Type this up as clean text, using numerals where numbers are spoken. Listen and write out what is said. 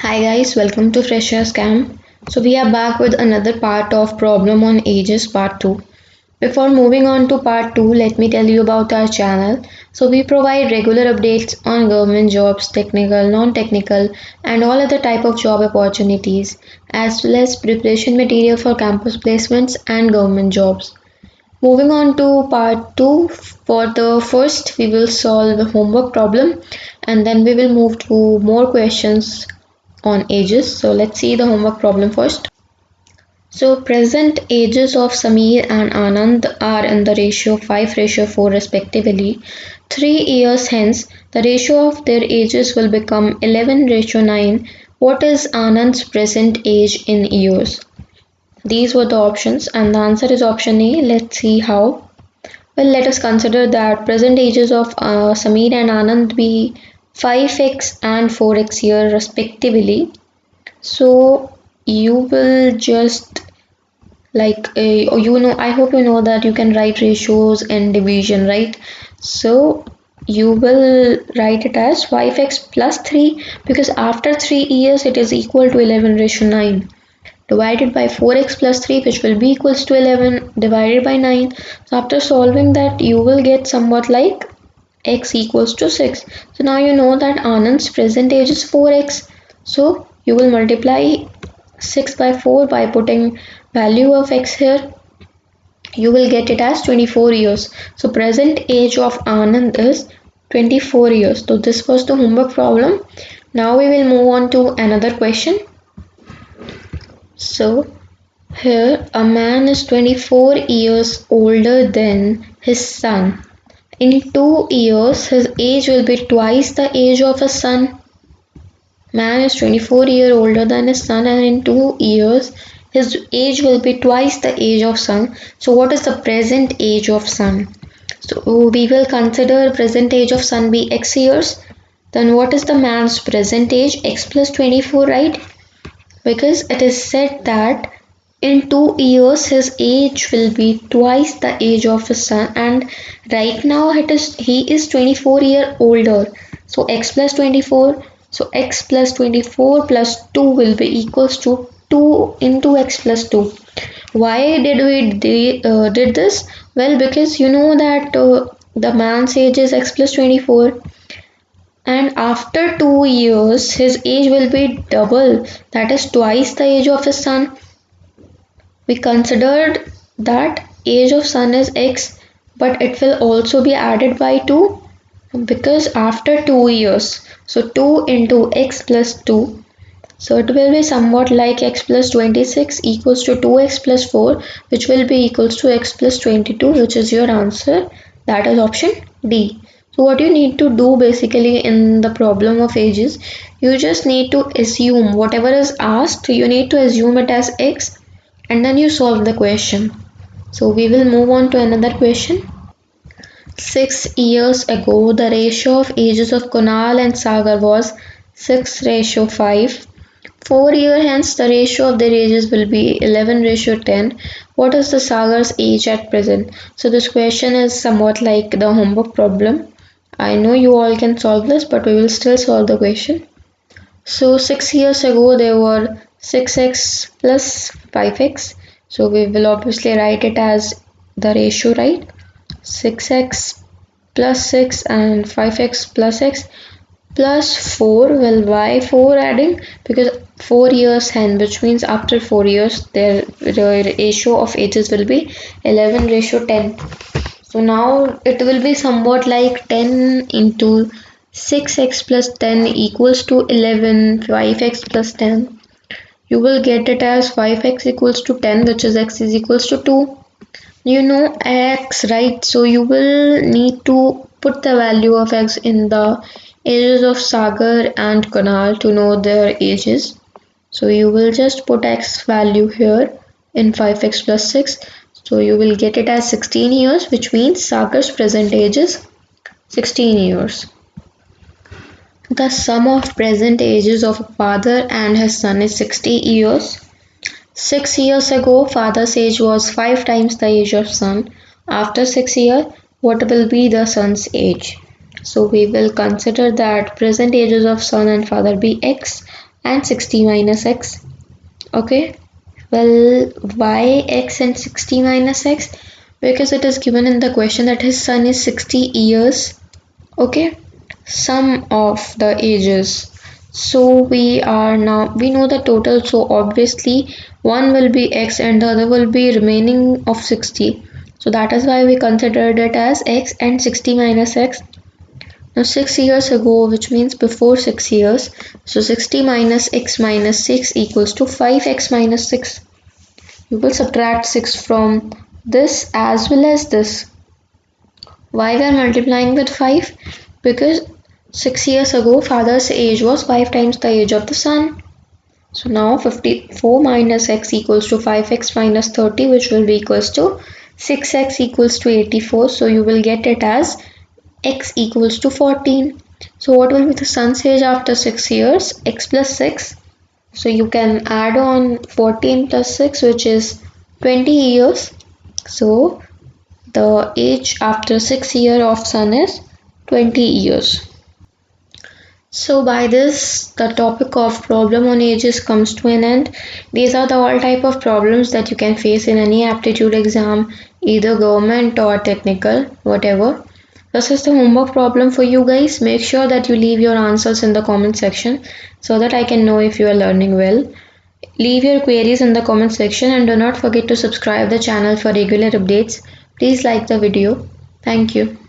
Hi guys, welcome to Freshers Camp. So we are back with another part of Problem on Ages Part 2. Before moving on to Part 2, let me tell you about our channel. So we provide regular updates on government jobs, technical, non-technical and all other type of job opportunities as well as preparation material for campus placements and government jobs. Moving on to part 2, for the first we will solve the homework problem and then we will move to more questions on ages. So let's see the homework problem first. So present ages of Sameer and Anand are in the ratio 5:4 respectively. 3 years hence, the ratio of their ages will become 11:9. What is Anand's present age in years? These were the options and the answer is option A. Let's see how. Well, let us consider that present ages of Sameer and Anand be 5x and 4x here respectively. So you will just I hope you know that you can write ratios and division, right? So you will write it as 5x plus 3 because after 3 years it is equal to 11:9 divided by 4x plus 3 which will be equals to 11 divided by 9. So after solving that you will get somewhat like x equals to 6. So now you know that Anand's present age is 4x. So you will multiply 6 by 4 by putting value of x here. You will get it as 24 years. So present age of Anand is 24 years. So this was the homework problem. Now we will move on to another question. So here a man is 24 years older than his son. In 2 years his age will be twice the age of his son. Man is 24 years older than his son and in 2 years his age will be twice the age of son. So what is the present age of son? So we will consider present age of son be x years. Then what is the man's present age? X plus 24, right? Because it is said that in 2 years his age will be twice the age of his son and right now he is 24 years older. So x plus 24, so x plus 24 plus 2 will be equals to 2 into x plus 2. Why did we did this? Well, because you know that the man's age is x plus 24 and after 2 years his age will be double, that is twice the age of his son. We considered that age of sun is x, but it will also be added by 2 because after 2 years. So 2 into x plus 2. So it will be somewhat like x plus 26 equals to 2x plus 4 which will be equals to x plus 22 which is your answer. That is option D. So what you need to do basically in the problem of ages, you just need to assume whatever is asked, you need to assume it as x and then you solve the question. So we will move on to another question. 6 years ago, the ratio of ages of Kunal and Sagar was 6:5. 4 years hence, the ratio of their ages will be 11:10. What is the Sagar's age at present? So this question is somewhat like the homework problem. I know you all can solve this, but we will still solve the question. So 6 years ago there were 6x plus 5x. So we will obviously write it as the ratio, right? 6x plus 6 and 5x plus x plus 4. Well, why 4 adding? Because 4 years hence, which means after 4 years the ratio of ages will be 11:10. So now it will be somewhat like 10 into 6x plus 10 equals to 11, 5x plus 10. You will get it as 5x equals to 10 which is x is equals to 2. You know x, right? So you will need to put the value of x in the ages of Sagar and Kunal to know their ages. So you will just put x value here in 5x plus 6. So you will get it as 16 years which means Sagar's present age is 16 years. The sum of present ages of a father and his son is 60 years. 6 years ago, father's age was 5 times the age of son. After 6 years, what will be the son's age? So we will consider that present ages of son and father be x. and 60 minus x. Okay, well, why x and 60 minus x? Because it is given in the question that his son is 60 years. Okay, sum of the ages. So we know the total, so obviously one will be x and the other will be remaining of 60. So that is why we considered it as x and 60 minus x. Now 6 years ago, which means before 6 years, so 60 minus x minus 6 equals to 5x minus 6. You will subtract 6 from this as well as this. Why we are multiplying with 5? Because 6 years ago, father's age was 5 times the age of the son. So now 54 minus x equals to 5x minus 30, which will be equals to 6x equals to 84. So you will get it as x equals to 14. So what will be the son's age after 6 years? X plus 6. So you can add on 14 plus 6, which is 20 years. So the age after 6 years of son is 20 years. So by this, the topic of problem on ages comes to an end. These are the all type of problems that you can face in any aptitude exam, either government or technical, whatever. This is the homework problem for you guys. Make sure that you leave your answers in the comment section so that I can know if you are learning well. Leave your queries in the comment section and do not forget to subscribe the channel for regular updates. Please like the video. Thank you.